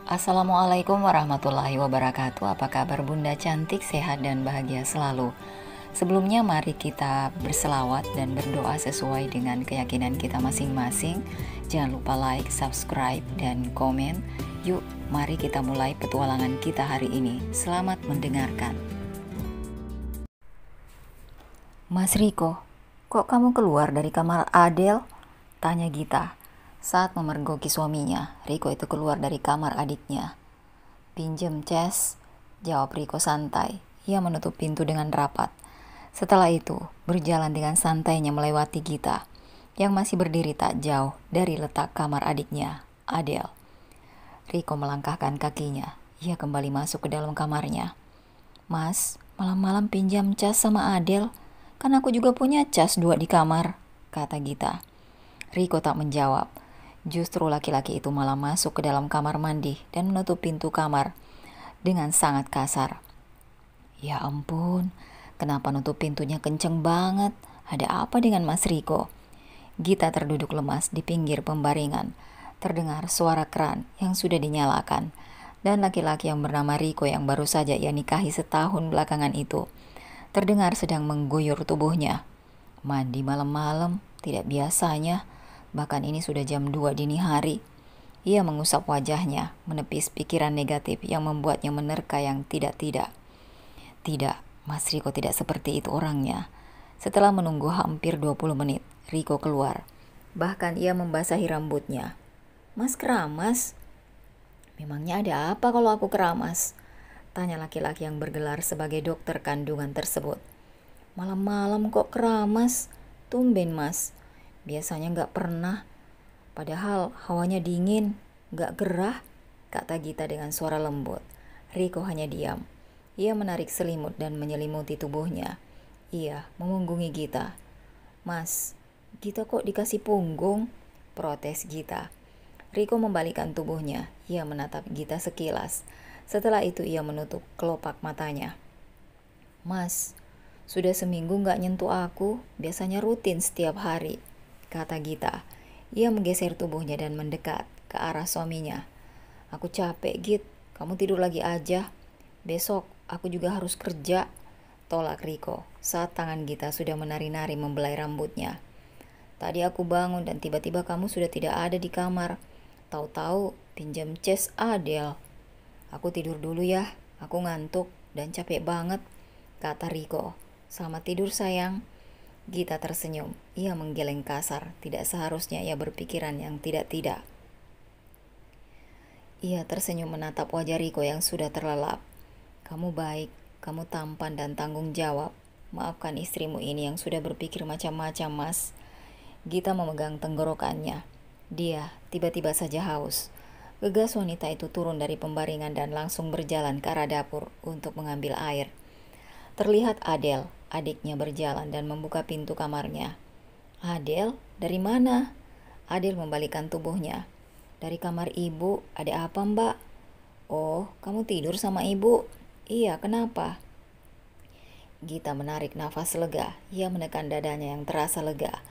Assalamualaikum warahmatullahi wabarakatuh. Apa kabar Bunda cantik, sehat dan bahagia selalu. Sebelumnya mari kita berselawat dan berdoa sesuai dengan keyakinan kita masing-masing. Jangan lupa like, subscribe, dan komen. Yuk, mari kita mulai petualangan kita hari ini. Selamat mendengarkan. Mas Riko, kok kamu keluar dari kamar Adele? Tanya Gita. Saat memergoki suaminya, Riko itu keluar dari kamar adiknya. Pinjem cas, jawab Riko santai. Ia menutup pintu dengan rapat. Setelah itu, berjalan dengan santainya melewati Gita, yang masih berdiri tak jauh dari letak kamar adiknya, Adele. Riko melangkahkan kakinya. Ia kembali masuk ke dalam kamarnya. Mas, malam-malam pinjam cas sama Adele? Kan aku juga punya cas 2 di kamar, kata Gita. Riko tak menjawab. Justru laki-laki itu malah masuk ke dalam kamar mandi dan menutup pintu kamar dengan sangat kasar. Ya ampun, kenapa nutup pintunya kenceng banget? Ada apa dengan Mas Riko? Gita terduduk lemas di pinggir pembaringan. Terdengar suara keran yang sudah dinyalakan. Dan laki-laki yang bernama Riko yang baru saja ia nikahi setahun belakangan itu terdengar sedang mengguyur tubuhnya. Mandi malam-malam, tidak biasanya. Bahkan ini sudah jam 2 dini hari. Ia mengusap wajahnya, menepis pikiran negatif yang membuatnya menerka yang tidak-tidak. Tidak, Mas Riko tidak seperti itu orangnya. Setelah menunggu hampir 20 menit, Riko keluar. Bahkan ia membasahi rambutnya. Mas keramas? Memangnya ada apa kalau aku keramas? Tanya laki-laki yang bergelar sebagai dokter kandungan tersebut. Malam-malam kok keramas? Tumben mas. Biasanya gak pernah. Padahal hawanya dingin, gak gerah, kata Gita dengan suara lembut. Riko hanya diam. Ia menarik selimut dan menyelimuti tubuhnya. Ia memunggungi Gita. Mas, Gita kok dikasih punggung? Protes Gita. Riko membalikkan tubuhnya. Ia menatap Gita sekilas. Setelah itu ia menutup kelopak matanya. Mas, sudah seminggu gak nyentuh aku, biasanya rutin setiap hari, kata Gita. Ia menggeser tubuhnya dan mendekat ke arah suaminya. Aku capek Git, kamu tidur lagi aja. Besok aku juga harus kerja, tolak Riko saat tangan Gita sudah menari-nari membelai rambutnya. Tadi aku bangun dan tiba-tiba kamu sudah tidak ada di kamar. Tahu-tahu pinjam cas Adele. Aku tidur dulu ya, aku ngantuk dan capek banget, kata Riko. Selamat tidur sayang. Gita tersenyum. Ia menggeleng kasar. Tidak seharusnya ia berpikiran yang tidak-tidak. Ia tersenyum menatap wajah Riko yang sudah terlelap. Kamu baik, kamu tampan dan tanggung jawab. Maafkan istrimu ini yang sudah berpikir macam-macam, Mas. Gita memegang tenggorokannya. Dia tiba-tiba saja haus. Gegas wanita itu turun dari pembaringan dan langsung berjalan ke arah dapur untuk mengambil air. Terlihat Adele, adiknya berjalan dan membuka pintu kamarnya. Adele, dari mana? Adele membalikkan tubuhnya. Dari kamar ibu, ada apa mbak? Oh, kamu tidur sama ibu? Iya, kenapa? Gita menarik nafas lega. Ia menekan dadanya yang terasa lega.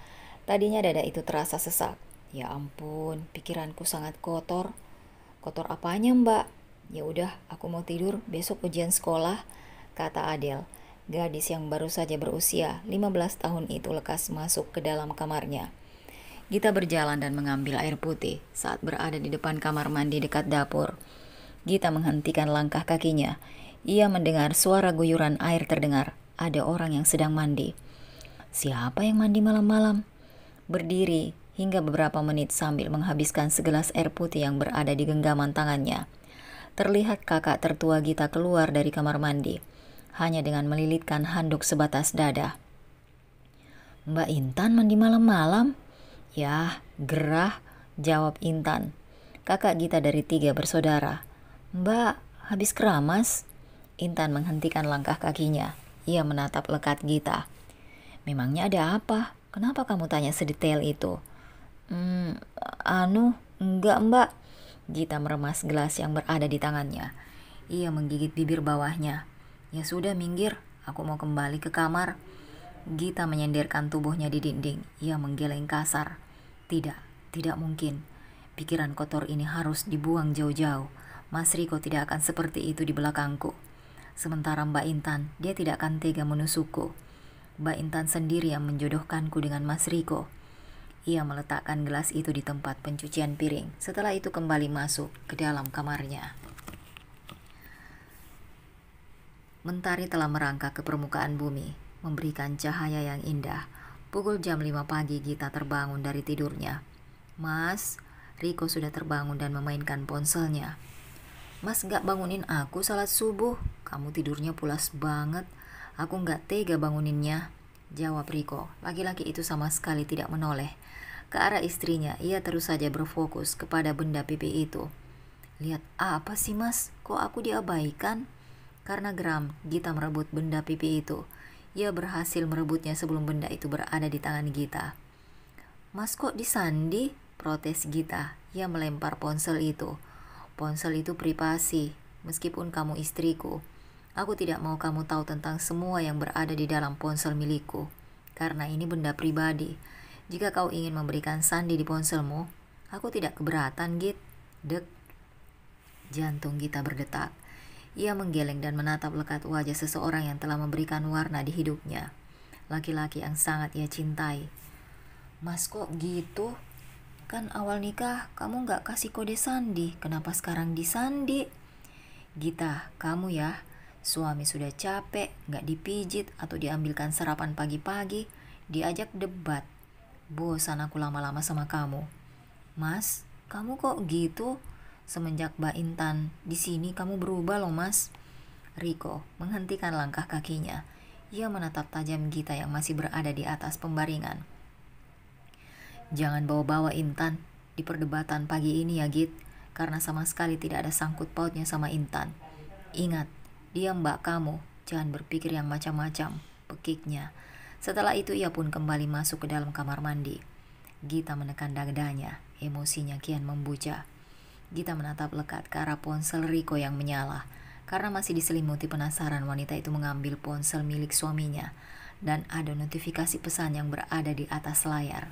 Tadinya dada itu terasa sesak. Ya ampun, pikiranku sangat kotor. Kotor apanya mbak? Ya udah, aku mau tidur, besok ujian sekolah, kata Adele. Gadis yang baru saja berusia 15 tahun itu lekas masuk ke dalam kamarnya. Gita berjalan dan mengambil air putih saat berada di depan kamar mandi dekat dapur. Gita menghentikan langkah kakinya. Ia mendengar suara guyuran air terdengar. Ada orang yang sedang mandi. Siapa yang mandi malam-malam? Berdiri hingga beberapa menit sambil menghabiskan segelas air putih yang berada di genggaman tangannya. Terlihat kakak tertua Gita keluar dari kamar mandi, hanya dengan melilitkan handuk sebatas dada. Mbak Intan mandi malam-malam? Yah, gerah, jawab Intan. Kakak Gita dari 3 bersaudara. Mbak, habis keramas? Intan menghentikan langkah kakinya. Ia menatap lekat Gita. Memangnya ada apa? Kenapa kamu tanya sedetail itu? Enggak mbak. Gita meremas gelas yang berada di tangannya. Ia menggigit bibir bawahnya. Ya sudah minggir, aku mau kembali ke kamar. Gita menyenderkan tubuhnya di dinding. Ia menggeleng kasar. Tidak mungkin. Pikiran kotor ini harus dibuang jauh-jauh. Mas Riko tidak akan seperti itu di belakangku. Sementara Mbak Intan, dia tidak akan tega menusukku. Mbak Intan sendiri yang menjodohkanku dengan Mas Riko. Ia meletakkan gelas itu di tempat pencucian piring. Setelah itu kembali masuk ke dalam kamarnya. Mentari telah merangkak ke permukaan bumi, memberikan cahaya yang indah. Pukul jam 5 pagi Gita terbangun dari tidurnya. Mas, Riko sudah terbangun dan memainkan ponselnya. Mas gak bangunin aku salat subuh, kamu tidurnya pulas banget. Aku gak tega banguninnya, jawab Riko. Laki-laki itu sama sekali tidak menoleh ke arah istrinya. Ia terus saja berfokus kepada benda pipi itu. Lihat apa sih mas, kok aku diabaikan? Karena geram, Gita merebut benda pipi itu. Ia berhasil merebutnya sebelum benda itu berada di tangan Gita. Mas kok disandi? Protes Gita. Ia melempar ponsel itu. Ponsel itu privasi, meskipun kamu istriku. Aku tidak mau kamu tahu tentang semua yang berada di dalam ponsel milikku. Karena ini benda pribadi. Jika kau ingin memberikan sandi di ponselmu, aku tidak keberatan, Git. Dek. Jantung Gita berdetak. Ia menggeleng dan menatap lekat wajah seseorang yang telah memberikan warna di hidupnya. Laki-laki yang sangat ia cintai. Mas kok gitu? Kan awal nikah kamu gak kasih kode sandi. Kenapa sekarang disandi? Gita, kamu ya. Suami sudah capek, gak dipijit atau diambilkan sarapan pagi-pagi. Diajak debat. Bosan aku lama-lama sama kamu. Mas, kamu kok gitu? Semenjak Mbak Intan di sini kamu berubah loh mas. Riko menghentikan langkah kakinya. Ia menatap tajam Gita yang masih berada di atas pembaringan. Jangan bawa-bawa Intan di perdebatan pagi ini ya Git, karena sama sekali tidak ada sangkut pautnya sama Intan. Ingat, dia mbak kamu, jangan berpikir yang macam-macam, pekiknya. Setelah itu ia pun kembali masuk ke dalam kamar mandi. Gita menekan dadanya, emosinya kian membuja. Gita menatap lekat ke arah ponsel Riko yang menyala. Karena masih diselimuti penasaran, wanita itu mengambil ponsel milik suaminya dan ada notifikasi pesan yang berada di atas layar.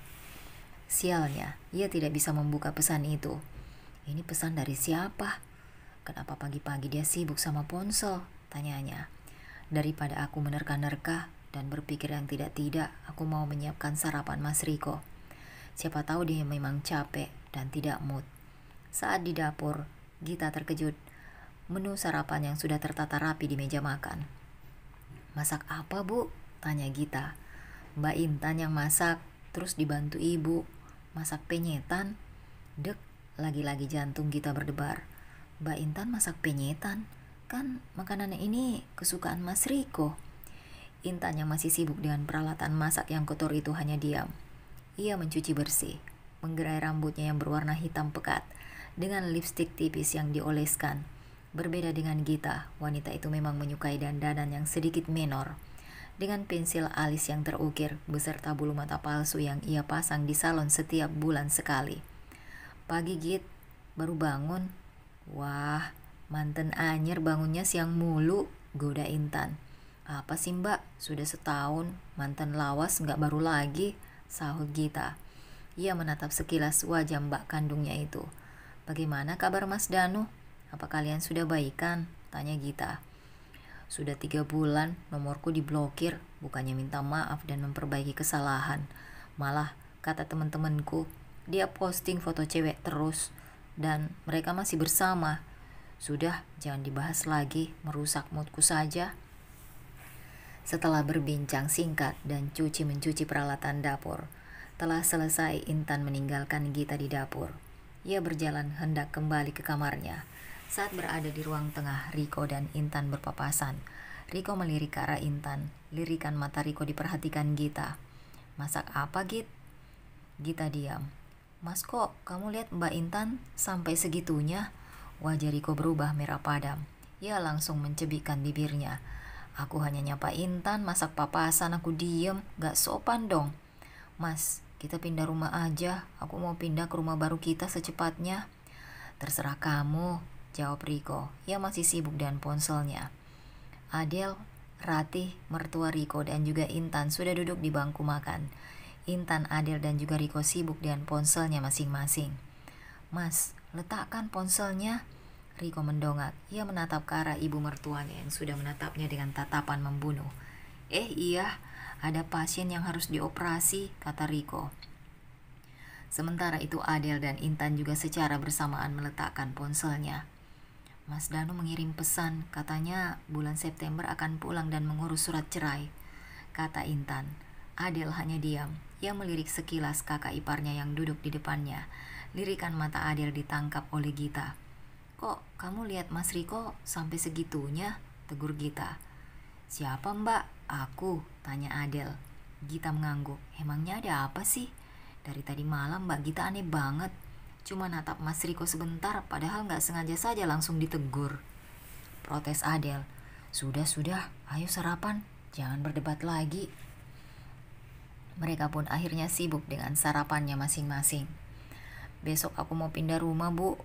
Sialnya, ia tidak bisa membuka pesan itu. Ini pesan dari siapa? Kenapa pagi-pagi dia sibuk sama ponsel? Tanyanya. Daripada aku menerka-nerka dan berpikir yang tidak-tidak, aku mau menyiapkan sarapan Mas Riko. Siapa tahu dia memang capek dan tidak mood. Saat di dapur, Gita terkejut. Menu sarapan yang sudah tertata rapi di meja makan. Masak apa bu? Tanya Gita. Mbak Intan yang masak, terus dibantu ibu. Masak penyetan? Dek, lagi-lagi jantung Gita berdebar. Mbak Intan masak penyetan? Kan makanan ini kesukaan Mas Riko. Intan yang masih sibuk dengan peralatan masak yang kotor itu hanya diam. Ia mencuci bersih, menggerai rambutnya yang berwarna hitam pekat dengan lipstik tipis yang dioleskan. Berbeda dengan Gita, wanita itu memang menyukai dandanan yang sedikit menor. Dengan pensil alis yang terukir beserta bulu mata palsu yang ia pasang di salon setiap bulan sekali. Pagi Git, baru bangun? Wah, manten anyer bangunnya siang mulu, goda Intan. Apa sih mbak, sudah setahun, mantan lawas gak baru lagi, sahut Gita. Ia menatap sekilas wajah mbak kandungnya itu. Bagaimana kabar Mas Danu? Apa kalian sudah baikan? Tanya Gita. Sudah 3 bulan nomorku diblokir, bukannya minta maaf dan memperbaiki kesalahan. Malah kata teman-temanku, dia posting foto cewek terus dan mereka masih bersama. Sudah, jangan dibahas lagi, merusak moodku saja. Setelah berbincang singkat dan mencuci peralatan dapur, telah selesai Intan meninggalkan Gita di dapur. Ia berjalan hendak kembali ke kamarnya. Saat berada di ruang tengah, Riko dan Intan berpapasan. Riko melirik ke arah Intan. Lirikan mata Riko diperhatikan Gita. Masak apa, Git? Gita diam. Mas kok kamu lihat Mbak Intan sampai segitunya? Wajah Riko berubah merah padam. Ia langsung mencebikkan bibirnya. Aku hanya nyapa Intan, masak papasan aku diem. Gak sopan dong. Mas, kita pindah rumah aja. Aku mau pindah ke rumah baru kita secepatnya. Terserah kamu, jawab Riko. Ia masih sibuk dengan ponselnya. Adel, Ratih, mertua Riko dan juga Intan sudah duduk di bangku makan. Intan, Adel dan juga Riko sibuk dengan ponselnya masing-masing. Mas, letakkan ponselnya. Riko mendongak. Ia menatap ke arah ibu mertuanya yang sudah menatapnya dengan tatapan membunuh. Iya, ada pasien yang harus dioperasi, kata Riko. Sementara itu Adel dan Intan juga secara bersamaan meletakkan ponselnya. Mas Danu mengirim pesan, katanya bulan September akan pulang dan mengurus surat cerai, kata Intan. Adel hanya diam. Ia melirik sekilas kakak iparnya yang duduk di depannya. Lirikan mata Adel ditangkap oleh Gita. Kok kamu lihat Mas Riko sampai segitunya? Tegur Gita. Siapa mbak? Aku, tanya Adel. Gita mengangguk. Emangnya ada apa sih? Dari tadi malam Mbak Gita aneh banget. Cuma natap Mas Riko sebentar, padahal gak sengaja saja langsung ditegur. Protes Adel. Sudah, ayo sarapan. Jangan berdebat lagi. Mereka pun akhirnya sibuk dengan sarapannya masing-masing. Besok aku mau pindah rumah, Bu.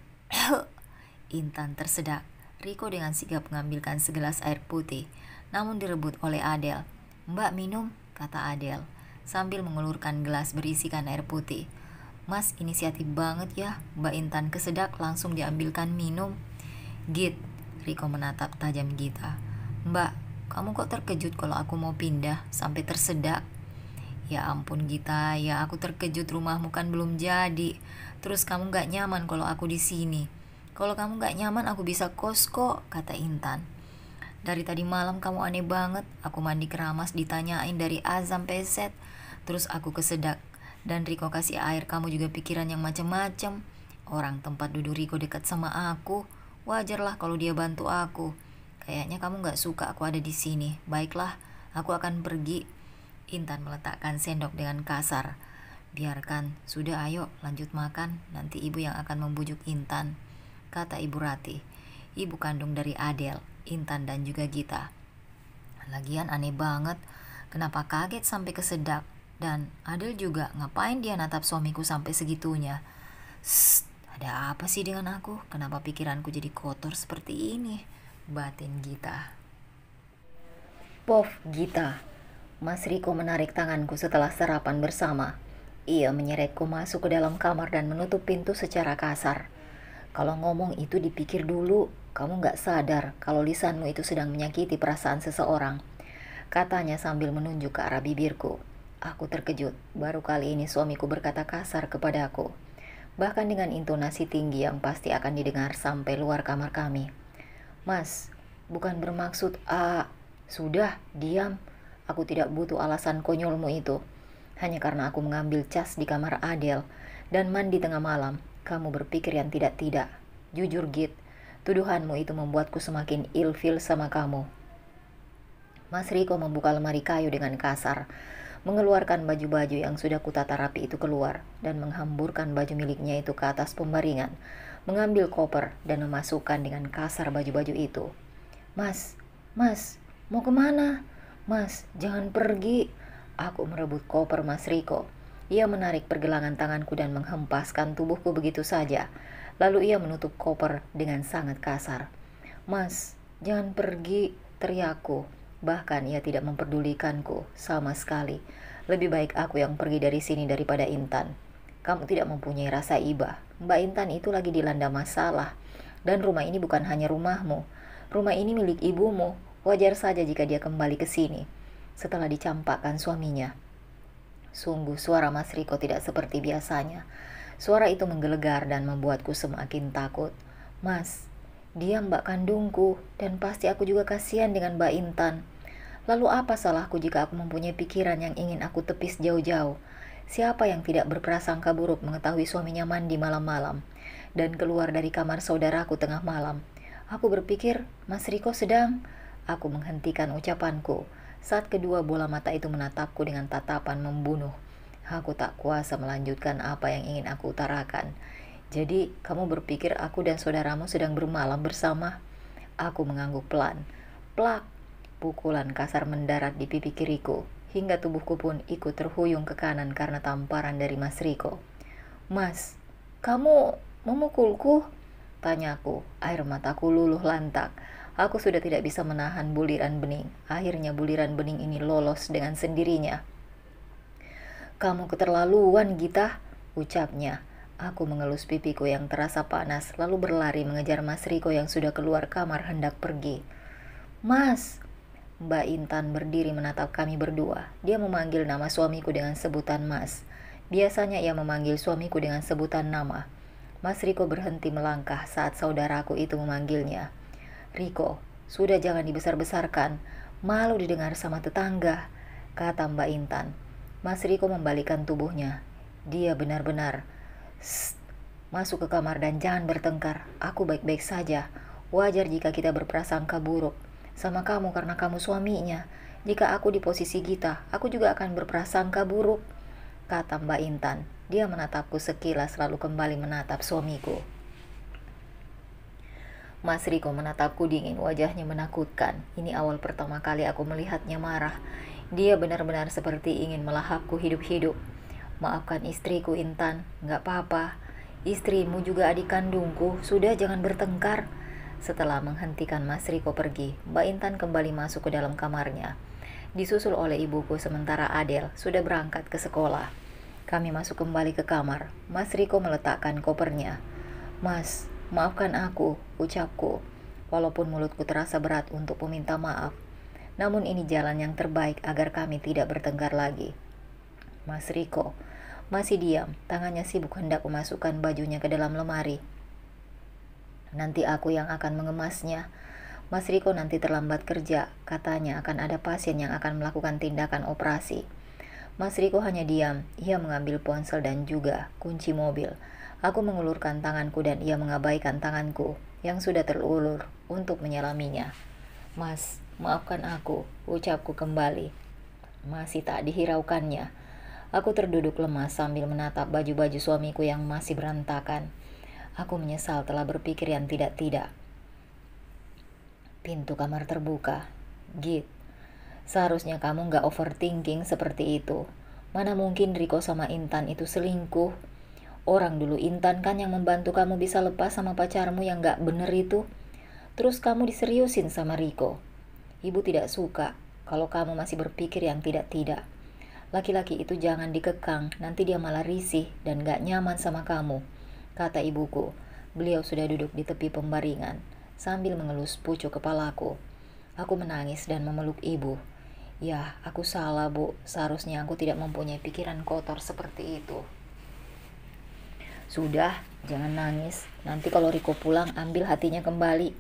Intan tersedak. Riko dengan sigap mengambilkan segelas air putih, namun direbut oleh Adel. Mbak minum, kata Adel, sambil mengulurkan gelas berisikan air putih. Mas inisiatif banget ya, Mbak Intan kesedak langsung diambilkan minum. Git, Riko menatap tajam Gita. Mbak, kamu kok terkejut kalau aku mau pindah sampai tersedak? Ya ampun Gita, ya aku terkejut, rumahmu kan belum jadi. Terus kamu gak nyaman kalau aku di sini. Kalau kamu gak nyaman aku bisa kos kok, kata Intan. Dari tadi malam kamu aneh banget. Aku mandi keramas ditanyain dari A sampai Z. Terus aku kesedak. Dan Riko kasih air, kamu juga pikiran yang macem-macem. Orang tempat duduk Riko dekat sama aku. Wajarlah kalau dia bantu aku. Kayaknya kamu gak suka aku ada di sini. Baiklah, aku akan pergi. Intan meletakkan sendok dengan kasar. Biarkan, sudah ayo lanjut makan. Nanti ibu yang akan membujuk Intan, kata Ibu Ratih, ibu kandung dari Adel, Intan dan juga Gita. Lagian aneh banget, kenapa kaget sampai kesedak? Dan Adel juga, ngapain dia natap suamiku sampai segitunya? Ada apa sih dengan aku? Kenapa pikiranku jadi kotor seperti ini? Batin Gita. Pof Gita. Mas Riko menarik tanganku setelah sarapan bersama. Ia menyeretku masuk ke dalam kamar dan menutup pintu secara kasar. Kalau ngomong itu dipikir dulu, kamu gak sadar kalau lisanmu itu sedang menyakiti perasaan seseorang, katanya sambil menunjuk ke arah bibirku. Aku terkejut, baru kali ini suamiku berkata kasar kepadaku, bahkan dengan intonasi tinggi yang pasti akan didengar sampai luar kamar kami. Mas, bukan bermaksud sudah, diam. Aku tidak butuh alasan konyolmu itu. Hanya karena aku mengambil cas di kamar Adel dan mandi tengah malam, kamu berpikir yang tidak-tidak. Jujur Git, tuduhanmu itu membuatku semakin ilfil sama kamu. Mas Riko membuka lemari kayu dengan kasar, mengeluarkan baju-baju yang sudah kutata rapi itu keluar, dan menghamburkan baju miliknya itu ke atas pembaringan, mengambil koper dan memasukkan dengan kasar baju-baju itu. Mas, mau kemana? Mas, jangan pergi. Aku merebut koper Mas Riko. Ia menarik pergelangan tanganku dan menghempaskan tubuhku begitu saja. Lalu ia menutup koper dengan sangat kasar. Mas, jangan pergi, teriakku. Bahkan ia tidak memperdulikanku sama sekali. Lebih baik aku yang pergi dari sini daripada Intan. Kamu tidak mempunyai rasa iba. Mbak Intan itu lagi dilanda masalah. Dan rumah ini bukan hanya rumahmu. Rumah ini milik ibumu. Wajar saja jika dia kembali ke sini setelah dicampakkan suaminya. Sungguh suara Mas Riko tidak seperti biasanya. Suara itu menggelegar dan membuatku semakin takut. Mas, dia mbak kandungku dan pasti aku juga kasihan dengan Mbak Intan. Lalu apa salahku jika aku mempunyai pikiran yang ingin aku tepis jauh-jauh? Siapa yang tidak berprasangka buruk mengetahui suaminya mandi malam-malam dan keluar dari kamar saudaraku tengah malam? Aku berpikir Mas Riko sedang... Aku menghentikan ucapanku saat kedua bola mata itu menatapku dengan tatapan membunuh. Aku tak kuasa melanjutkan apa yang ingin aku utarakan. Jadi, kamu berpikir aku dan saudaramu sedang bermalam bersama? Aku mengangguk pelan. Plak! Pukulan kasar mendarat di pipi kiriku, hingga tubuhku pun ikut terhuyung ke kanan karena tamparan dari Mas Riko. Mas, kamu memukulku? Tanyaku, air mataku luluh lantak. Aku sudah tidak bisa menahan buliran bening. Akhirnya buliran bening ini lolos dengan sendirinya. Kamu keterlaluan, Gita, ucapnya. Aku mengelus pipiku yang terasa panas, lalu berlari mengejar Mas Riko yang sudah keluar kamar hendak pergi. Mas! Mbak Intan berdiri menatap kami berdua. Dia memanggil nama suamiku dengan sebutan Mas. Biasanya ia memanggil suamiku dengan sebutan nama. Mas Riko berhenti melangkah saat saudaraku itu memanggilnya. Riko, sudah jangan dibesar-besarkan. Malu didengar sama tetangga, kata Mbak Intan. Mas Riko membalikkan tubuhnya. Dia benar-benar. Masuk ke kamar dan jangan bertengkar. Aku baik-baik saja. Wajar jika kita berprasangka buruk sama kamu karena kamu suaminya. Jika aku di posisi Gita, aku juga akan berprasangka buruk, kata Mbak Intan. Dia menatapku sekilas lalu kembali menatap suamiku. Mas Riko menatapku dingin, wajahnya menakutkan. Ini awal pertama kali aku melihatnya marah. Dia benar-benar seperti ingin melahapku hidup-hidup. Maafkan istriku, Intan. Gak apa-apa. Istrimu juga adik kandungku. Sudah jangan bertengkar. Setelah menghentikan Mas Riko pergi, Mbak Intan kembali masuk ke dalam kamarnya. Disusul oleh ibuku sementara Adel sudah berangkat ke sekolah. Kami masuk kembali ke kamar. Mas Riko meletakkan kopernya. Mas, maafkan aku, ucapku. Walaupun mulutku terasa berat untuk meminta maaf. Namun ini jalan yang terbaik agar kami tidak bertengkar lagi. Mas Riko masih diam, tangannya sibuk hendak memasukkan bajunya ke dalam lemari. Nanti aku yang akan mengemasnya. Mas Riko nanti terlambat kerja, katanya akan ada pasien yang akan melakukan tindakan operasi. Mas Riko hanya diam, ia mengambil ponsel dan juga kunci mobil. Aku mengulurkan tanganku dan ia mengabaikan tanganku yang sudah terulur untuk menyelaminya. Mas, maafkan aku, ucapku kembali. Masih tak dihiraukannya. Aku terduduk lemas sambil menatap baju-baju suamiku yang masih berantakan. Aku menyesal telah berpikir yang tidak-tidak. Pintu kamar terbuka. Git, seharusnya kamu gak overthinking seperti itu. Mana mungkin Riko sama Intan itu selingkuh. Orang dulu Intan kan yang membantu kamu bisa lepas sama pacarmu yang gak bener itu. Terus kamu diseriusin sama Riko. Ibu tidak suka kalau kamu masih berpikir yang tidak-tidak. Laki-laki itu jangan dikekang, nanti dia malah risih dan gak nyaman sama kamu, kata ibuku. Beliau sudah duduk di tepi pembaringan sambil mengelus pucuk kepalaku. Aku menangis dan memeluk ibu. Ya, aku salah, Bu. Seharusnya aku tidak mempunyai pikiran kotor seperti itu. Sudah, jangan nangis. Nanti kalau Riko pulang, ambil hatinya kembali.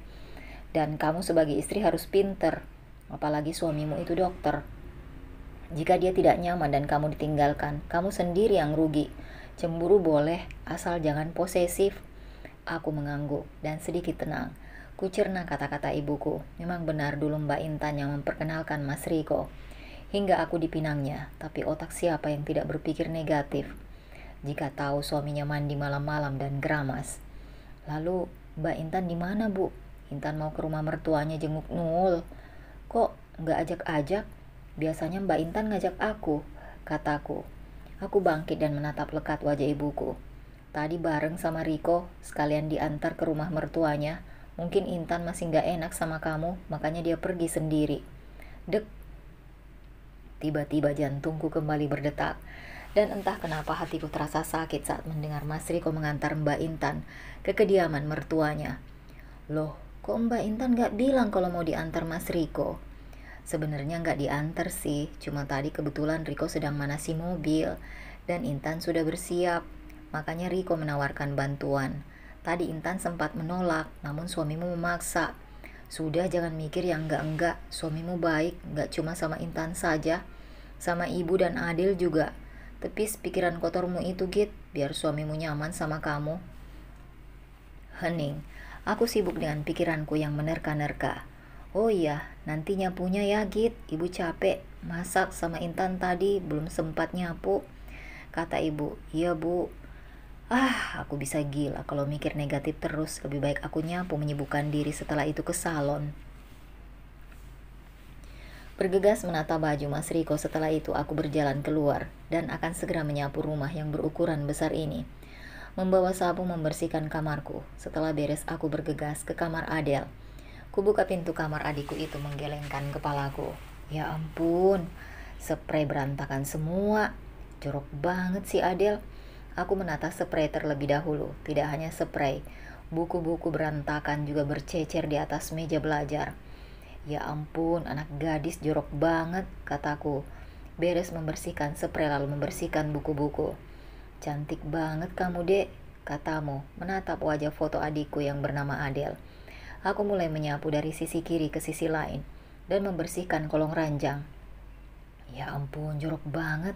Dan kamu sebagai istri harus pinter. Apalagi suamimu itu dokter. Jika dia tidak nyaman dan kamu ditinggalkan, kamu sendiri yang rugi. Cemburu boleh, asal jangan posesif. Aku mengangguk dan sedikit tenang. Kucerna kata-kata ibuku. Memang benar dulu Mbak Intan yang memperkenalkan Mas Riko. Hingga aku dipinangnya, tapi otak siapa yang tidak berpikir negatif? Jika tahu suaminya mandi malam-malam dan geramas. Lalu, Mbak Intan di mana, Bu? Intan mau ke rumah mertuanya jenguk Nul. Kok nggak ajak-ajak? Biasanya Mbak Intan ngajak aku, kataku. Aku bangkit dan menatap lekat wajah ibuku. Tadi bareng sama Riko, sekalian diantar ke rumah mertuanya. Mungkin Intan masih gak enak sama kamu, makanya dia pergi sendiri. Dek. Tiba-tiba jantungku kembali berdetak. Dan entah kenapa hatiku terasa sakit saat mendengar Mas Riko mengantar Mbak Intan ke kediaman mertuanya. Loh, kok Mbak Intan gak bilang kalau mau diantar Mas Riko? Sebenarnya gak diantar sih, cuma tadi kebetulan Riko sedang manasi mobil dan Intan sudah bersiap. Makanya Riko menawarkan bantuan. Tadi Intan sempat menolak, namun suamimu memaksa. Sudah jangan mikir yang enggak-enggak, suamimu baik, gak cuma sama Intan saja, sama ibu dan Adil juga. Tepis pikiran kotormu itu, Git, biar suamimu nyaman sama kamu. Hening, aku sibuk dengan pikiranku yang menerka-nerka. Oh iya, nanti nyapunya ya, Git, ibu capek, masak sama Intan tadi belum sempat nyapu, kata ibu. Iya, Bu. Aku bisa gila kalau mikir negatif terus. Lebih baik aku nyapu menyibukkan diri, setelah itu ke salon. Bergegas menata baju Mas Riko, setelah itu aku berjalan keluar dan akan segera menyapu rumah yang berukuran besar ini. Membawa sapu membersihkan kamarku. Setelah beres aku bergegas ke kamar Adel. Kubuka pintu kamar adikku itu menggelengkan kepalaku. Ya ampun, sprei berantakan semua. Jorok banget si Adel. Aku menata spray terlebih dahulu. Tidak hanya spray, buku-buku berantakan juga bercecer di atas meja belajar. Ya ampun, anak gadis jorok banget, kataku. Beres membersihkan spray lalu membersihkan buku-buku. Cantik banget kamu, Dek, katamu, menatap wajah foto adikku yang bernama Adele. Aku mulai menyapu dari sisi kiri ke sisi lain dan membersihkan kolong ranjang. Ya ampun, jorok banget.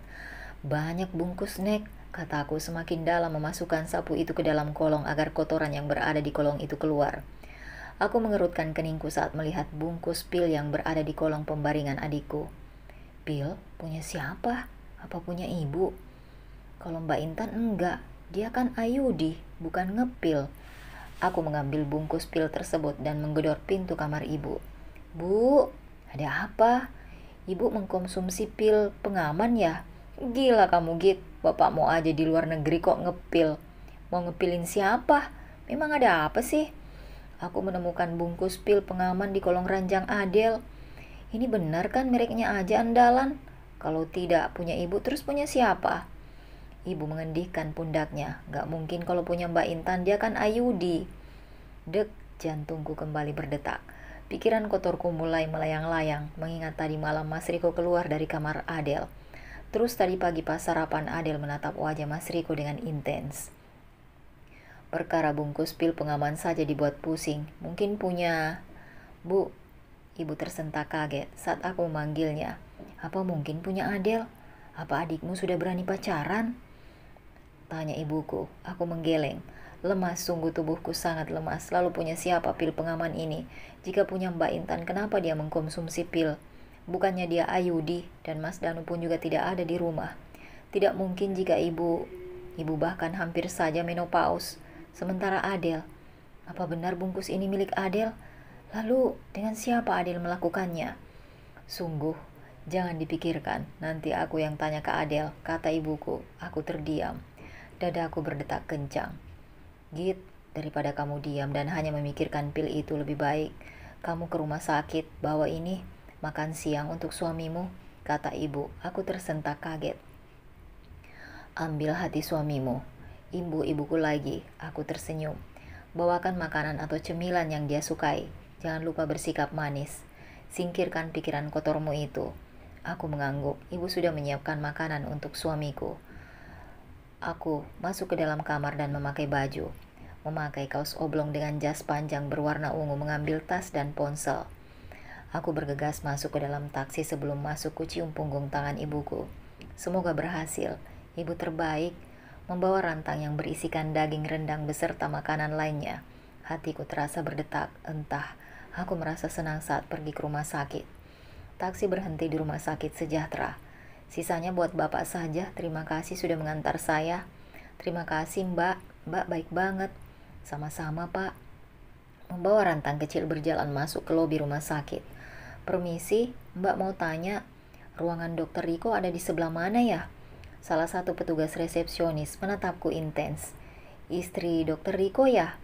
Banyak bungkus snack, kataku semakin dalam memasukkan sapu itu ke dalam kolong agar kotoran yang berada di kolong itu keluar. Aku mengerutkan keningku saat melihat bungkus pil yang berada di kolong pembaringan adikku. Pil? Punya siapa? Apa punya ibu? Kalau Mbak Intan enggak, dia kan Ayudi, bukan ngepil. Aku mengambil bungkus pil tersebut dan menggedor pintu kamar ibu. Bu, ada apa? Ibu mengkonsumsi pil pengaman ya? Gila kamu, Git. Bapakmu aja di luar negeri kok ngepil. Mau ngepilin siapa? Memang ada apa sih? Aku menemukan bungkus pil pengaman di kolong ranjang Adele. Ini benar kan mereknya aja andalan? Kalau tidak punya ibu, terus punya siapa? Ibu mengendihkan pundaknya. Gak mungkin kalau punya Mbak Intan, dia kan Ayudi. Dek, jantungku kembali berdetak. Pikiran kotorku mulai melayang-layang, mengingat tadi malam Mas Riko keluar dari kamar Adele. Terus tadi pagi pas sarapan Adele menatap wajah Mas Riko dengan intens. Perkara bungkus pil pengaman saja dibuat pusing. Mungkin punya... Bu, ibu tersentak kaget saat aku memanggilnya. Apa mungkin punya Adele? Apa adikmu sudah berani pacaran? Tanya ibuku. Aku menggeleng. Lemas, sungguh tubuhku sangat lemas. Lalu punya siapa pil pengaman ini? Jika punya Mbak Intan, kenapa dia mengkonsumsi pil? Bukannya dia Ayudi dan Mas Danu pun juga tidak ada di rumah. Tidak mungkin jika ibu bahkan hampir saja menopause. Sementara Adele, apa benar bungkus ini milik Adele? Lalu dengan siapa Adele melakukannya? Sungguh, jangan dipikirkan. Nanti aku yang tanya ke Adele, kata ibuku. Aku terdiam. Dadaku berdetak kencang. Git, daripada kamu diam dan hanya memikirkan pil itu, lebih baik kamu ke rumah sakit, bawa ini makan siang untuk suamimu, kata ibu. Aku tersentak kaget. Ambil hati suamimu, ibuku lagi. Aku tersenyum. Bawakan makanan atau cemilan yang dia sukai. Jangan lupa bersikap manis. Singkirkan pikiran kotormu itu. Aku mengangguk. Ibu sudah menyiapkan makanan untuk suamiku. Aku masuk ke dalam kamar dan memakai baju. Memakai kaos oblong dengan jas panjang berwarna ungu, mengambil tas dan ponsel. Aku bergegas masuk ke dalam taksi. Sebelum masuk, kucium punggung tangan ibuku. Semoga berhasil. Ibu terbaik. Membawa rantang yang berisikan daging rendang beserta makanan lainnya. Hatiku terasa berdetak. Entah, aku merasa senang saat pergi ke rumah sakit. Taksi berhenti di rumah sakit Sejahtera. Sisanya buat Bapak saja. Terima kasih sudah mengantar saya. Terima kasih Mbak. Mbak baik banget. Sama-sama Pak. Membawa rantang kecil berjalan masuk ke lobi rumah sakit. Permisi, Mbak mau tanya, ruangan Dokter Riko ada di sebelah mana ya? Salah satu petugas resepsionis menatapku intens. Istri Dokter Riko ya?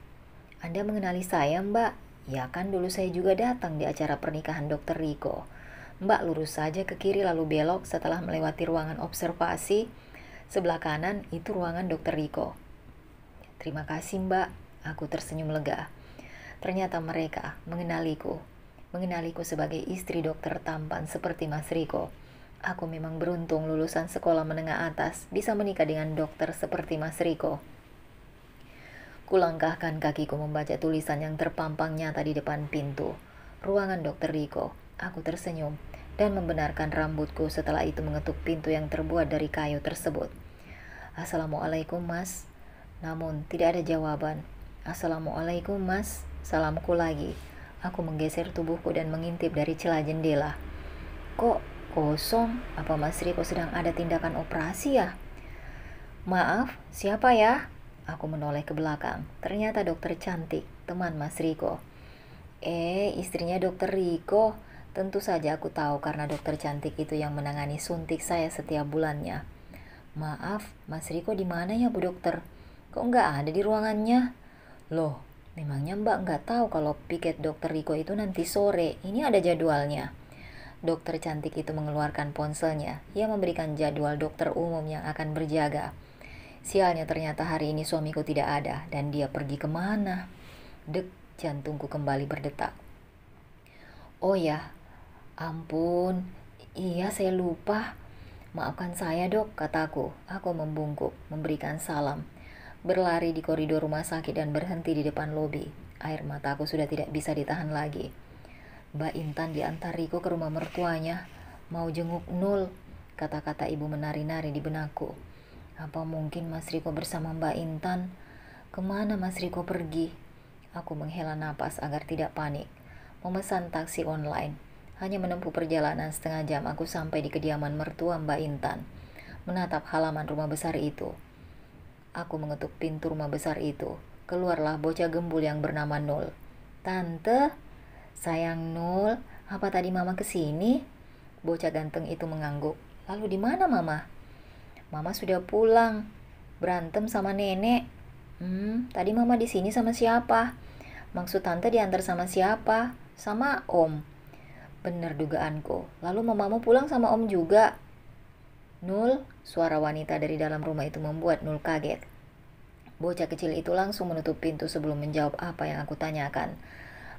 Anda mengenali saya Mbak? Ya kan dulu saya juga datang di acara pernikahan Dokter Riko. Mbak lurus saja ke kiri lalu belok setelah melewati ruangan observasi. Sebelah kanan itu ruangan Dokter Riko. Terima kasih Mbak, aku tersenyum lega. Ternyata mereka mengenaliku sebagai istri dokter tampan seperti Mas Riko. Aku memang beruntung lulusan sekolah menengah atas bisa menikah dengan dokter seperti Mas Riko. Kulangkahkan kakiku membaca tulisan yang terpampang nyata di depan pintu. Ruangan Dokter Riko. Aku tersenyum dan membenarkan rambutku setelah itu mengetuk pintu yang terbuat dari kayu tersebut. Assalamualaikum Mas. Namun tidak ada jawaban. Assalamualaikum Mas. Salamku lagi. Aku menggeser tubuhku dan mengintip dari celah jendela. Kok kosong? Apa Mas Riko sedang ada tindakan operasi ya? Maaf, siapa ya? Aku menoleh ke belakang. Ternyata dokter cantik, teman Mas Riko. Istrinya Dokter Riko. Tentu saja aku tahu karena dokter cantik itu yang menangani suntik saya setiap bulannya. Maaf, Mas Riko di mana ya Bu Dokter? Kok nggak ada di ruangannya? Loh, memangnya Mbak nggak tahu kalau piket Dokter Riko itu nanti sore? Ini ada jadwalnya. Dokter cantik itu mengeluarkan ponselnya. Ia memberikan jadwal dokter umum yang akan berjaga. Sialnya ternyata hari ini suamiku tidak ada dan dia pergi kemana. Dek, jantungku kembali berdetak. Oh ya, ampun, iya saya lupa. Maafkan saya dok, kataku. Aku membungkuk, memberikan salam. Berlari di koridor rumah sakit dan berhenti di depan lobi. Air mataku sudah tidak bisa ditahan lagi. Mbak Intan diantar Riko ke rumah mertuanya. Mau jenguk Nul, kata-kata ibu menari-nari di benakku. Apa mungkin Mas Riko bersama Mbak Intan? Kemana Mas Riko pergi? Aku menghela napas agar tidak panik. Memesan taksi online. Hanya menempuh perjalanan setengah jam aku sampai di kediaman mertua Mbak Intan. Menatap halaman rumah besar itu. Aku mengetuk pintu rumah besar itu. Keluarlah bocah gembul yang bernama Nul. Tante, sayang Nul, apa tadi mama kesini? Bocah ganteng itu mengangguk. Lalu di mana mama? Mama sudah pulang. Berantem sama nenek. Tadi mama di sini sama siapa? Maksud tante diantar sama siapa? Sama om. Bener dugaanku. Lalu mamamu pulang sama om juga? Nul, suara wanita dari dalam rumah itu membuat Nul kaget. Bocah kecil itu langsung menutup pintu sebelum menjawab apa yang aku tanyakan.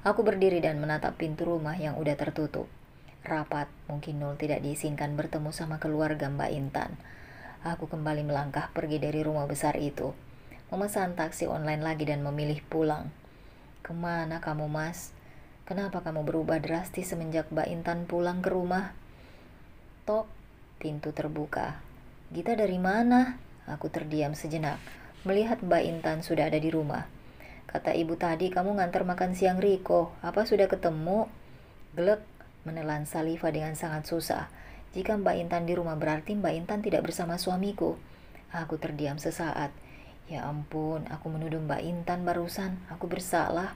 Aku berdiri dan menatap pintu rumah yang udah tertutup. Rapat, mungkin Nul tidak diizinkan bertemu sama keluarga Mbak Intan. Aku kembali melangkah pergi dari rumah besar itu. Memesan taksi online lagi dan memilih pulang. Kemana kamu mas? Kenapa kamu berubah drastis semenjak Mbak Intan pulang ke rumah? Tok, pintu terbuka. Gita dari mana? Aku terdiam sejenak, melihat Mbak Intan sudah ada di rumah. Kata ibu tadi kamu ngantar makan siang Riko. Apa sudah ketemu? Glek, menelan saliva dengan sangat susah. Jika Mbak Intan di rumah berarti Mbak Intan tidak bersama suamiku. Aku terdiam sesaat. Ya ampun, aku menuduh Mbak Intan barusan. Aku bersalah.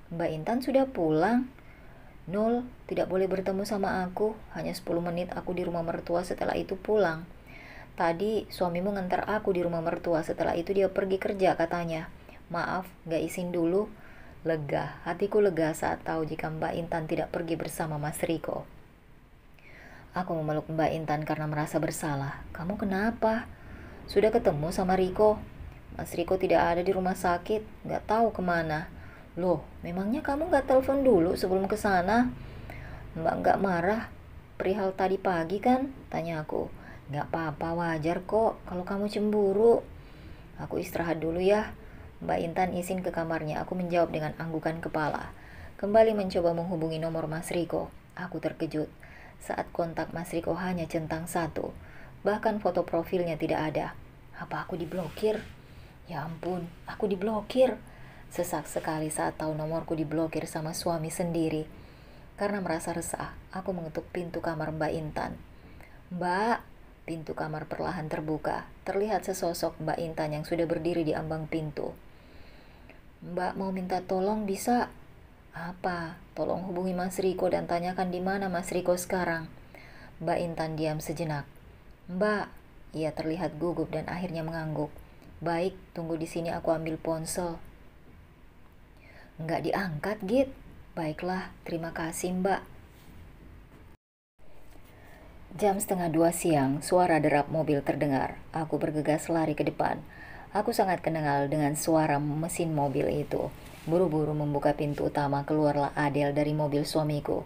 Mbak Intan sudah pulang. Nul, tidak boleh bertemu sama aku. Hanya 10 menit aku di rumah mertua, setelah itu pulang. Tadi suamimu ngantar aku di rumah mertua, setelah itu dia pergi kerja katanya. Maaf, gak izin dulu. Lega, hatiku lega saat tahu jika Mbak Intan tidak pergi bersama Mas Riko. Aku memeluk Mbak Intan karena merasa bersalah. Kamu kenapa? Sudah ketemu sama Riko? Mas Riko tidak ada di rumah sakit, gak tahu kemana. Loh, memangnya kamu gak telepon dulu sebelum ke sana? Mbak gak marah perihal tadi pagi kan? Tanya aku. Gak apa-apa, wajar kok kalau kamu cemburu. Aku istirahat dulu ya. Mbak Intan izin ke kamarnya. Aku menjawab dengan anggukan kepala. Kembali mencoba menghubungi nomor Mas Riko. Aku terkejut saat kontak Mas Riko hanya centang satu. Bahkan foto profilnya tidak ada. Apa aku diblokir? Ya ampun, aku diblokir. Sesak sekali saat tahu nomorku diblokir sama suami sendiri. Karena merasa resah, aku mengetuk pintu kamar Mbak Intan. Mbak, pintu kamar perlahan terbuka. Terlihat sesosok Mbak Intan yang sudah berdiri di ambang pintu. Mbak mau minta tolong bisa? Apa? Tolong hubungi Mas Riko dan tanyakan di mana Mas Riko sekarang. Mbak Intan diam sejenak. Mbak, ia terlihat gugup dan akhirnya mengangguk. Baik, tunggu di sini aku ambil ponsel. Nggak diangkat, Git. Baiklah, terima kasih, Mbak. Jam 1:30 siang, suara derap mobil terdengar. Aku bergegas lari ke depan. Aku sangat kenal dengan suara mesin mobil itu. Buru-buru membuka pintu utama, keluarlah Adel dari mobil suamiku.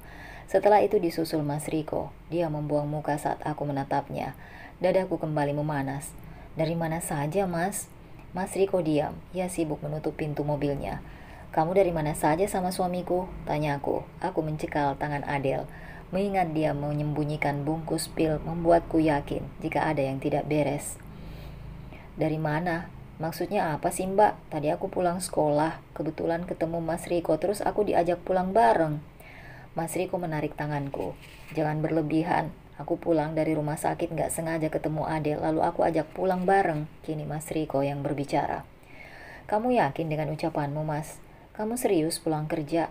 Setelah itu disusul Mas Riko. Dia membuang muka saat aku menatapnya. Dadaku kembali memanas. Dari mana saja, Mas? Mas Riko diam. Ia sibuk menutup pintu mobilnya. Kamu dari mana saja sama suamiku? Tanyaku. Aku mencekal tangan Adel. Mengingat dia menyembunyikan bungkus pil membuatku yakin jika ada yang tidak beres. Dari mana? Maksudnya apa sih mbak? Tadi aku pulang sekolah. Kebetulan ketemu Mas Riko terus aku diajak pulang bareng. Mas Riko menarik tanganku. Jangan berlebihan. Aku pulang dari rumah sakit gak sengaja ketemu Adel lalu aku ajak pulang bareng. Kini Mas Riko yang berbicara. Kamu yakin dengan ucapanmu mas? Kamu serius pulang kerja?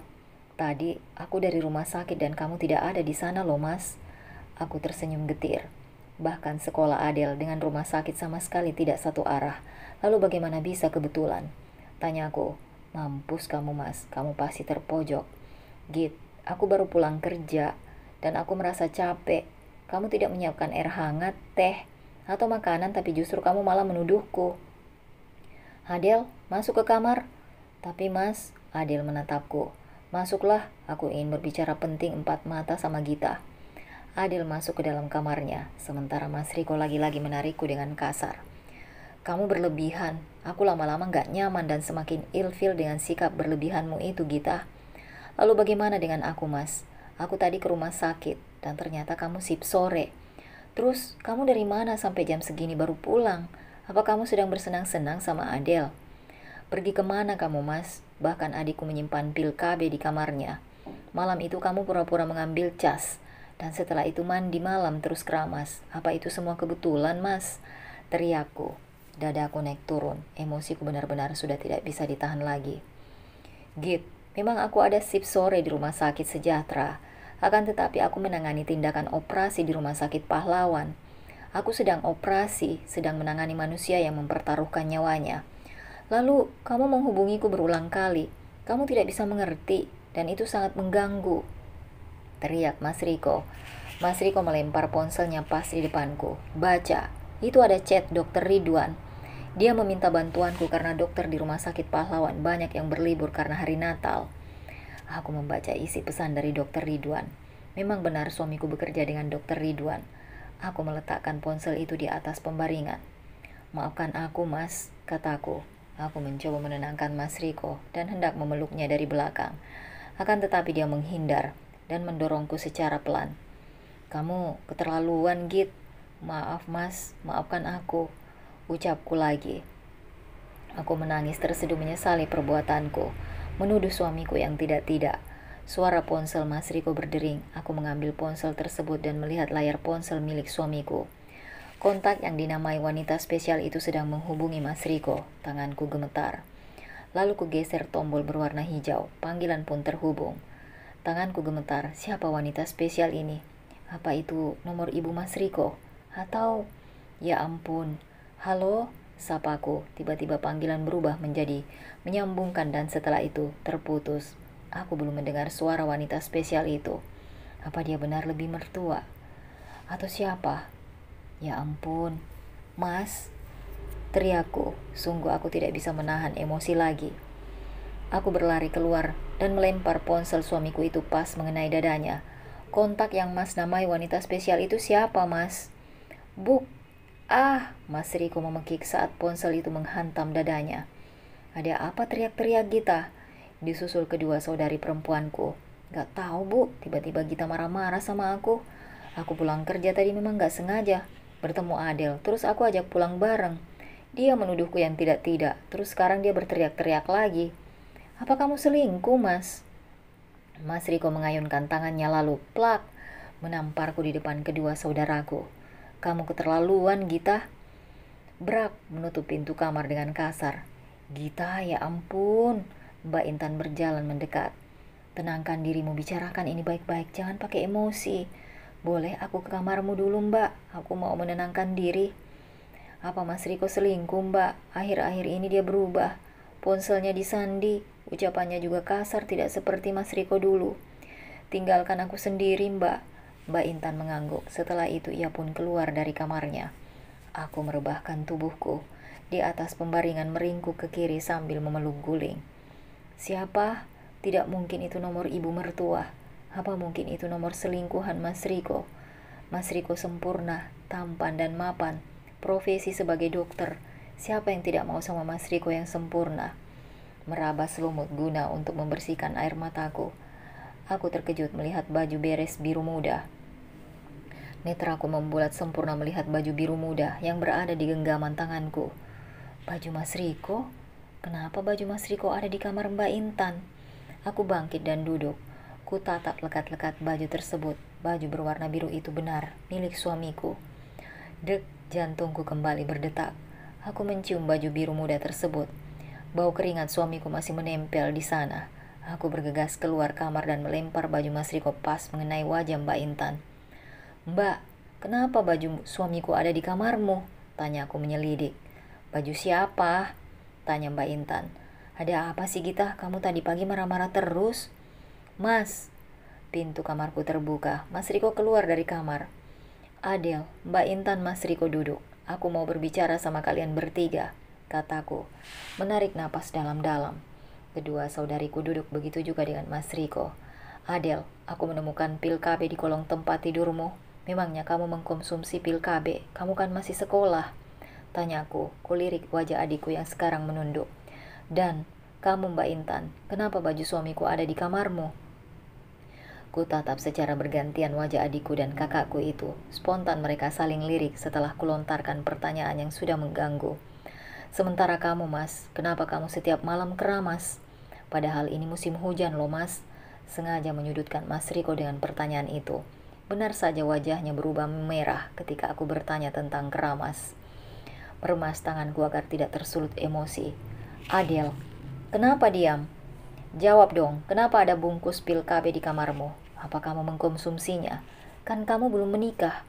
Tadi aku dari rumah sakit dan kamu tidak ada di sana loh mas. Aku tersenyum getir. Bahkan sekolah Adel dengan rumah sakit sama sekali tidak satu arah. Lalu bagaimana bisa kebetulan? Tanyaku. Mampus kamu mas, kamu pasti terpojok. Git, aku baru pulang kerja dan aku merasa capek. Kamu tidak menyiapkan air hangat, teh, Atau makanan tapi justru kamu malah menuduhku. Adel, masuk ke kamar. Tapi Mas, Adel menatapku. Masuklah, aku ingin berbicara penting empat mata sama Gita. Adel masuk ke dalam kamarnya, sementara Mas Riko lagi-lagi menarikku dengan kasar. Kamu berlebihan, aku lama-lama gak nyaman dan semakin ilfil dengan sikap berlebihanmu itu, Gita. Lalu bagaimana dengan aku, Mas? Aku tadi ke rumah sakit, dan ternyata kamu sip sore. Terus, kamu dari mana sampai jam segini baru pulang? Apa kamu sedang bersenang-senang sama Adel? Pergi kemana kamu, Mas? Bahkan adikku menyimpan pil KB di kamarnya. Malam itu kamu pura-pura mengambil cas. Dan setelah itu mandi malam terus keramas. Apa itu semua kebetulan, Mas? Teriakku. Dadaku naik turun. Emosiku benar-benar sudah tidak bisa ditahan lagi. Git, memang aku ada sip sore di rumah sakit Sejahtera. Akan tetapi aku menangani tindakan operasi di rumah sakit Pahlawan. Aku sedang operasi, sedang menangani manusia yang mempertaruhkan nyawanya. Lalu, kamu menghubungiku berulang kali. Kamu tidak bisa mengerti, dan itu sangat mengganggu. Teriak Mas Riko. Mas Riko melempar ponselnya pas di depanku. Baca, itu ada chat Dr. Ridwan. Dia meminta bantuanku karena dokter di rumah sakit Pahlawan banyak yang berlibur karena hari Natal. Aku membaca isi pesan dari Dr. Ridwan. Memang benar suamiku bekerja dengan Dr. Ridwan. Aku meletakkan ponsel itu di atas pembaringan. Maafkan aku, Mas, kataku. Aku mencoba menenangkan Mas Riko dan hendak memeluknya dari belakang. Akan tetapi dia menghindar dan mendorongku secara pelan. Kamu keterlaluan, Git. Maaf, Mas, maafkan aku, ucapku lagi. Aku menangis terseduh menyesali perbuatanku, menuduh suamiku yang tidak-tidak. Suara ponsel Mas Riko berdering. Aku mengambil ponsel tersebut dan melihat layar ponsel milik suamiku. Kontak yang dinamai wanita spesial itu sedang menghubungi Mas Riko. Tanganku gemetar. Lalu ku geser tombol berwarna hijau. Panggilan pun terhubung. Tanganku gemetar. Siapa wanita spesial ini? Apa itu nomor ibu Mas Riko? Atau, ya ampun. Halo, sapaku. Tiba-tiba panggilan berubah menjadi menyambungkan dan setelah itu terputus. Aku belum mendengar suara wanita spesial itu. Apa dia benar lebih mertua? Atau siapa? Ya ampun. Mas, teriakku. Sungguh aku tidak bisa menahan emosi lagi. Aku berlari keluar dan melempar ponsel suamiku itu pas mengenai dadanya. Kontak yang Mas namai wanita spesial itu siapa, Mas? Buk. Mas Riko memekik saat ponsel itu menghantam dadanya. Ada apa teriak-teriak Gita? Disusul kedua saudari perempuanku. Gak tahu, Bu. Tiba-tiba Gita marah-marah sama aku. Aku pulang kerja tadi memang gak sengaja bertemu Adel. Terus aku ajak pulang bareng. Dia menuduhku yang tidak-tidak. Terus sekarang dia berteriak-teriak lagi. Apa kamu selingkuh, Mas? Mas Riko mengayunkan tangannya lalu plak menamparku di depan kedua saudaraku. Kamu keterlaluan, Gita. Brak menutup pintu kamar dengan kasar. Gita, ya ampun. Mbak Intan berjalan mendekat. Tenangkan dirimu, bicarakan ini baik-baik. Jangan pakai emosi. Boleh aku ke kamarmu dulu, Mbak? Aku mau menenangkan diri. Apa Mas Riko selingkuh, Mbak? Akhir-akhir ini dia berubah. Ponselnya disandi. Ucapannya juga kasar, tidak seperti Mas Riko dulu. Tinggalkan aku sendiri, Mbak. Mbak Intan mengangguk. Setelah itu ia pun keluar dari kamarnya. Aku merebahkan tubuhku. Di atas pembaringan meringkuk ke kiri sambil memeluk guling. Siapa? Tidak mungkin itu nomor ibu mertua. Apa mungkin itu nomor selingkuhan Mas Riko? Mas Riko sempurna, tampan dan mapan. Profesi sebagai dokter. Siapa yang tidak mau sama Mas Riko yang sempurna? Meraba selumut guna untuk membersihkan air mataku. Aku terkejut melihat baju beres biru muda. Netraku membulat sempurna melihat baju biru muda yang berada di genggaman tanganku. Baju Mas Riko? Kenapa baju Mas Riko ada di kamar Mbak Intan? Aku bangkit dan duduk. Ku tatap lekat-lekat baju tersebut. Baju berwarna biru itu benar milik suamiku. Dek, jantungku kembali berdetak. Aku mencium baju biru muda tersebut. Bau keringat suamiku masih menempel di sana. Aku bergegas keluar kamar dan melempar baju Mas Riko pas mengenai wajah Mbak Intan. Mbak, kenapa baju suamiku ada di kamarmu? Tanya aku menyelidik. Baju siapa? Tanya Mbak Intan. Ada apa sih Gita? Kamu tadi pagi marah-marah terus? Mas, pintu kamarku terbuka. Mas Riko keluar dari kamar. Adel, Mbak Intan, Mas Riko duduk. Aku mau berbicara sama kalian bertiga, kataku, menarik napas dalam-dalam. Kedua saudariku duduk, begitu juga dengan Mas Riko. Adel, aku menemukan pil KB di kolong tempat tidurmu. Memangnya kamu mengkonsumsi pil KB? Kamu kan masih sekolah, tanyaku. Kulirik wajah adikku yang sekarang menunduk. Dan, kamu Mbak Intan, kenapa baju suamiku ada di kamarmu? Ku tatap secara bergantian wajah adikku dan kakakku itu. Spontan mereka saling lirik setelah kulontarkan pertanyaan yang sudah mengganggu. Sementara kamu, Mas, kenapa kamu setiap malam keramas? Padahal ini musim hujan loh, Mas. Sengaja menyudutkan Mas Riko dengan pertanyaan itu. Benar saja wajahnya berubah merah ketika aku bertanya tentang keramas. Meremas tanganku agar tidak tersulut emosi. Adel, kenapa diam? Jawab dong, kenapa ada bungkus pil KB di kamarmu? Apa kamu mengkonsumsinya? Kan kamu belum menikah.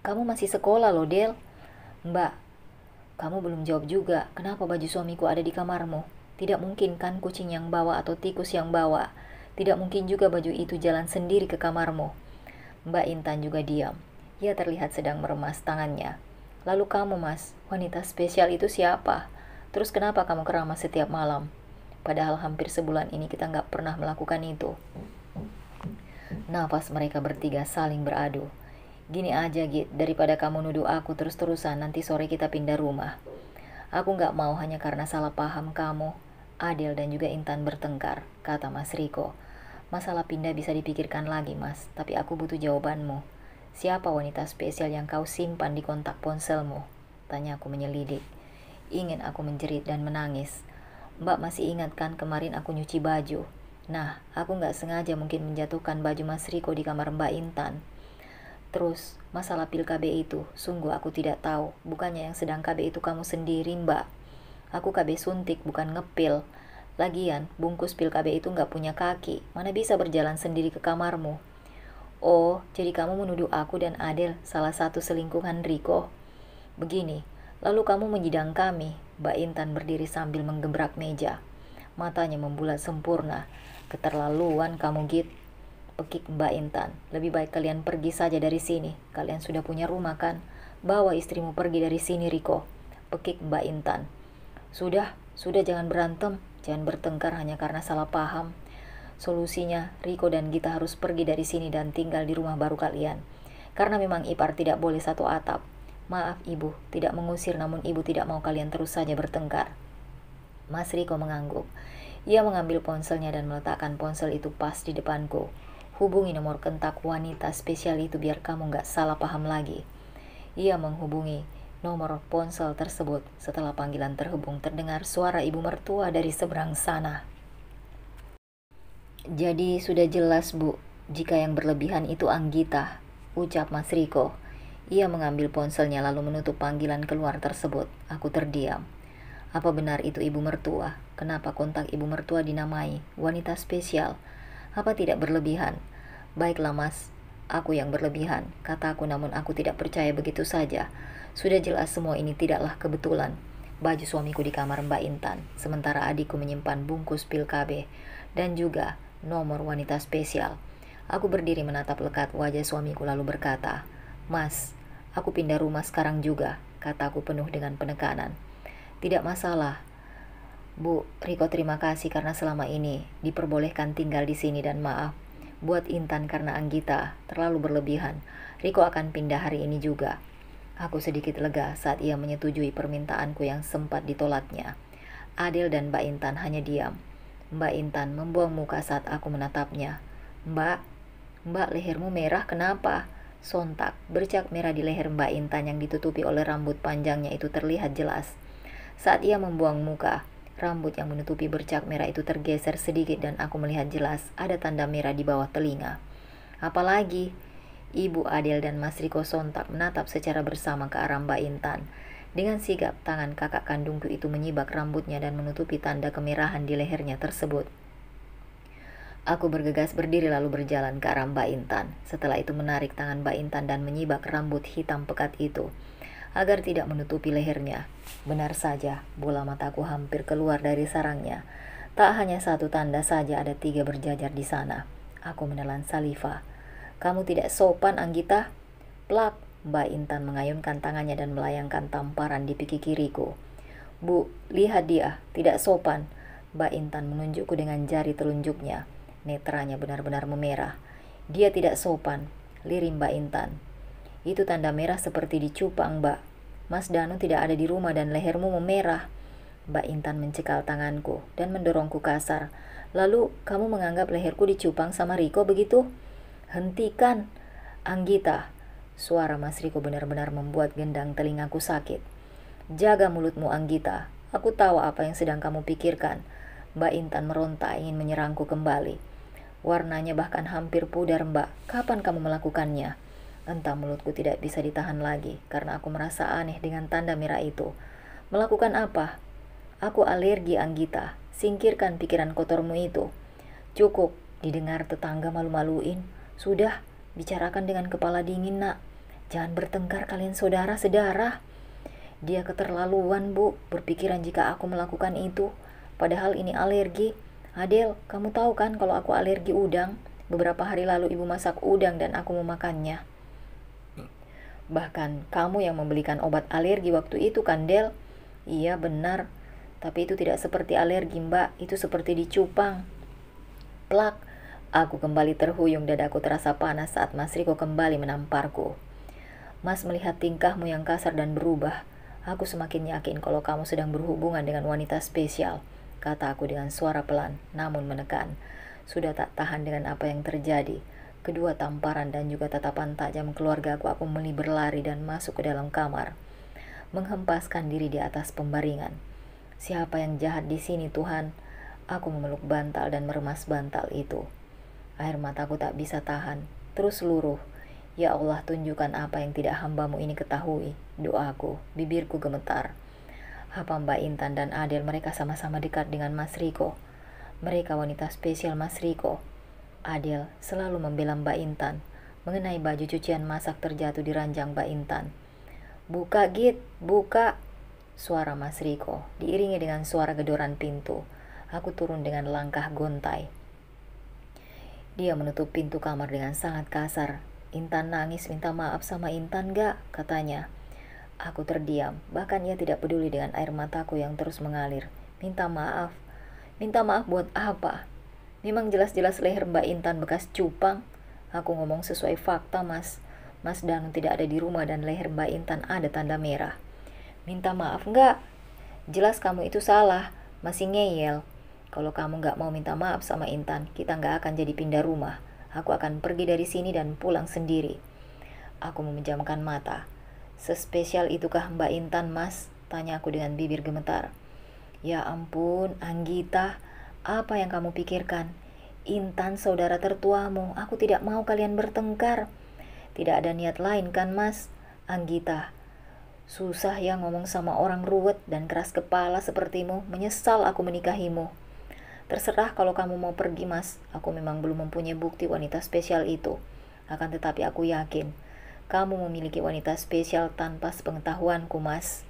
Kamu masih sekolah loh, Del. Mbak, kamu belum jawab juga, kenapa baju suamiku ada di kamarmu? Tidak mungkin kan kucing yang bawa atau tikus yang bawa. Tidak mungkin juga baju itu jalan sendiri ke kamarmu. Mbak Intan juga diam. Ia terlihat sedang meremas tangannya. Lalu kamu, Mas, wanita spesial itu siapa? Terus kenapa kamu keramas setiap malam? Padahal hampir sebulan ini kita nggak pernah melakukan itu. Nafas mereka bertiga saling beradu. Gini aja, Git, daripada kamu nuduh aku terus-terusan, nanti sore kita pindah rumah. Aku nggak mau hanya karena salah paham kamu, Adel dan juga Intan bertengkar, kata Mas Riko. Masalah pindah bisa dipikirkan lagi, Mas, tapi aku butuh jawabanmu. Siapa wanita spesial yang kau simpan di kontak ponselmu? Tanyaku menyelidik. Ingin aku menjerit dan menangis. Mbak masih ingat kan kemarin aku nyuci baju? Nah, aku nggak sengaja mungkin menjatuhkan baju Mas Riko di kamar Mbak Intan. Terus, masalah pil KB itu, sungguh aku tidak tahu. Bukannya yang sedang KB itu kamu sendiri, Mbak. Aku KB suntik, bukan ngepil. Lagian, bungkus pil KB itu nggak punya kaki. Mana bisa berjalan sendiri ke kamarmu? Oh, jadi kamu menuduh aku dan Adel salah satu selingkuhan Riko? Begini, lalu kamu menyidang kami. Mbak Intan berdiri sambil menggebrak meja. Matanya membulat sempurna. Keterlaluan kamu, Git. Pekik Mbak Intan. Lebih baik kalian pergi saja dari sini. Kalian sudah punya rumah kan? Bawa istrimu pergi dari sini, Riko. Pekik Mbak Intan. Sudah jangan berantem. Jangan bertengkar hanya karena salah paham. Solusinya, Riko dan Gita harus pergi dari sini dan tinggal di rumah baru kalian. Karena memang ipar tidak boleh satu atap. Maaf ibu, tidak mengusir, namun ibu tidak mau kalian terus saja bertengkar. Mas Riko mengangguk. Ia mengambil ponselnya dan meletakkan ponsel itu pas di depanku. Hubungi nomor kontak wanita spesial itu biar kamu gak salah paham lagi. Ia menghubungi nomor ponsel tersebut. Setelah panggilan terhubung, terdengar suara ibu mertua dari seberang sana. Jadi sudah jelas, Bu, jika yang berlebihan itu Anggita, ucap Mas Riko. Ia mengambil ponselnya lalu menutup panggilan keluar tersebut. Aku terdiam. Apa benar itu ibu mertua? Kenapa kontak ibu mertua dinamai wanita spesial? Apa tidak berlebihan? Baiklah, Mas, aku yang berlebihan, kataku, namun aku tidak percaya begitu saja. Sudah jelas semua ini tidaklah kebetulan. Baju suamiku di kamar Mbak Intan, sementara adikku menyimpan bungkus pil KB dan juga nomor wanita spesial. Aku berdiri menatap lekat wajah suamiku lalu berkata, Mas, aku pindah rumah sekarang juga, kataku penuh dengan penekanan. Tidak masalah, Bu, Riko terima kasih karena selama ini diperbolehkan tinggal di sini dan maaf buat Intan karena Anggita terlalu berlebihan. Riko akan pindah hari ini juga. Aku sedikit lega saat ia menyetujui permintaanku yang sempat ditolaknya. Adel dan Mbak Intan hanya diam. Mbak Intan membuang muka saat aku menatapnya. Mbak, lehermu merah kenapa? Sontak, bercak merah di leher Mbak Intan yang ditutupi oleh rambut panjangnya itu terlihat jelas. Saat ia membuang muka, rambut yang menutupi bercak merah itu tergeser sedikit dan aku melihat jelas ada tanda merah di bawah telinga. Apalagi? Ibu Adel dan Mas Riko sontak menatap secara bersama ke arah Mbak Intan. Dengan sigap, tangan kakak kandungku itu menyibak rambutnya dan menutupi tanda kemerahan di lehernya tersebut. Aku bergegas berdiri lalu berjalan ke arah Mbak Intan. Setelah itu menarik tangan Mbak Intan dan menyibak rambut hitam pekat itu agar tidak menutupi lehernya. Benar saja, bola mataku hampir keluar dari sarangnya. Tak hanya satu tanda saja, ada 3 berjajar di sana. Aku menelan saliva. Kamu tidak sopan, Anggita. Plak, Mbak Intan mengayunkan tangannya dan melayangkan tamparan di pipi kiriku. Bu, lihat dia, tidak sopan. Mbak Intan menunjukku dengan jari telunjuknya. Netranya benar-benar memerah. Dia tidak sopan, lirim Mbak Intan. Itu tanda merah seperti dicupang, Mbak. Mas Danu tidak ada di rumah dan lehermu memerah. Mbak Intan mencekal tanganku dan mendorongku kasar. Lalu, kamu menganggap leherku dicupang sama Riko begitu? Hentikan, Anggita. Suara Mas Riko benar-benar membuat gendang telingaku sakit. Jaga mulutmu, Anggita. Aku tahu apa yang sedang kamu pikirkan. Mbak Intan meronta ingin menyerangku kembali. Warnanya bahkan hampir pudar, Mbak. Kapan kamu melakukannya? Entah mulutku tidak bisa ditahan lagi karena aku merasa aneh dengan tanda merah itu. Melakukan apa? Aku alergi, Anggita. Singkirkan pikiran kotormu itu. Cukup, didengar tetangga malu-maluin. Sudah, bicarakan dengan kepala dingin, nak. Jangan bertengkar kalian saudara-saudara. Dia keterlaluan, Bu, berpikiran jika aku melakukan itu. Padahal ini alergi. Adel, kamu tahu kan kalau aku alergi udang? Beberapa hari lalu ibu masak udang dan aku memakannya. Bahkan kamu yang membelikan obat alergi waktu itu kan, Del? Iya, benar. Tapi itu tidak seperti alergi, Mbak. Itu seperti dicupang. Plak. Aku kembali terhuyung, dadaku terasa panas saat Mas Riko kembali menamparku. Mas melihat tingkahmu yang kasar dan berubah. Aku semakin yakin kalau kamu sedang berhubungan dengan wanita spesial, kata aku dengan suara pelan, namun menekan. Sudah tak tahan dengan apa yang terjadi. Kedua tamparan dan juga tatapan tajam keluarga aku memilih berlari dan masuk ke dalam kamar. Menghempaskan diri di atas pembaringan. Siapa yang jahat di sini, Tuhan? Aku memeluk bantal dan meremas bantal itu. Air mataku tak bisa tahan, terus luruh. Ya Allah, tunjukkan apa yang tidak hamba-Mu ini ketahui. Doaku, bibirku gemetar. Apa Mbak Intan dan Adel mereka sama-sama dekat dengan Mas Riko? Mereka wanita spesial Mas Riko. Adel selalu membela Mbak Intan. Mengenai baju cucian masak terjatuh di ranjang Mbak Intan. Buka, Git, buka. Suara Mas Riko diiringi dengan suara gedoran pintu. Aku turun dengan langkah gontai. Dia menutup pintu kamar dengan sangat kasar. Intan nangis minta maaf sama Intan gak? Katanya. Aku terdiam, bahkan ia tidak peduli dengan air mataku yang terus mengalir. Minta maaf. Minta maaf buat apa? Memang jelas-jelas leher Mbak Intan bekas cupang. Aku ngomong sesuai fakta, Mas. Mas Danu tidak ada di rumah dan leher Mbak Intan ada tanda merah. Minta maaf gak? Jelas kamu itu salah. Masih ngeyel. Kalau kamu gak mau minta maaf sama Intan, kita gak akan jadi pindah rumah. Aku akan pergi dari sini dan pulang sendiri. Aku memejamkan mata. Sespesial itukah Mbak Intan, Mas? Tanya aku dengan bibir gemetar. Ya ampun, Anggita. Apa yang kamu pikirkan? Intan saudara tertuamu. Aku tidak mau kalian bertengkar. Tidak ada niat lain kan, Mas? Anggita. Susah ya ngomong sama orang ruwet dan keras kepala sepertimu. Menyesal aku menikahimu. Terserah kalau kamu mau pergi, Mas. Aku memang belum mempunyai bukti wanita spesial itu. Akan tetapi aku yakin kamu memiliki wanita spesial tanpa sepengetahuanku, Mas.